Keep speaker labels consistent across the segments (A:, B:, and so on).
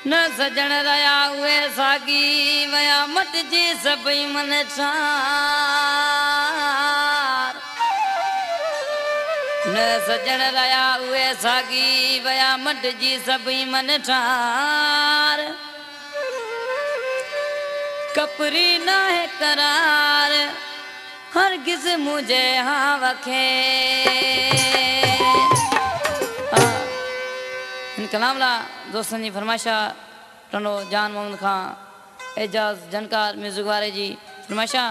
A: न सजण रया उहे सागी वया मट जी सभई मन ठार न सजण रया उहे सागी वया मट जी सभई मन ठार कपरी न है करार हर किस मुझे हाँ वखे इन कलाम ला दोस्तन जी फरमाइशा टनो जान मोहम्मद खां एजाज जनकार म्यूजिक वारे जी फरमाइशा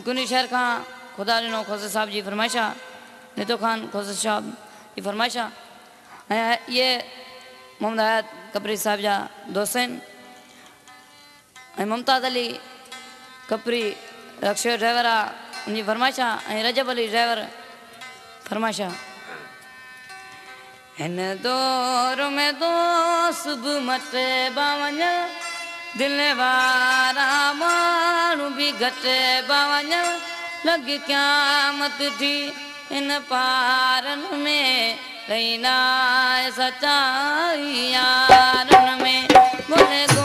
A: कुनी शहर खां खुदा ॾिनो खोसे साहब जी फरमाइशा नितो खान खोसे साहब जी फरमाइशा ये मोहम्मद हयात कपरी साहब जा दोस्त आहिनि मुमताज़ अली कपरी रक्शे ड्राइवर आहे उनजी फरमाइशा रजब अली ड्राइवर फरमाइशा हिन दौर में तो सुबह मटे बावञ दिल वारा माण्हू बि घटे बावञ लॻ क़यामत थी इन पारनि में रहीना सचाई यारनि में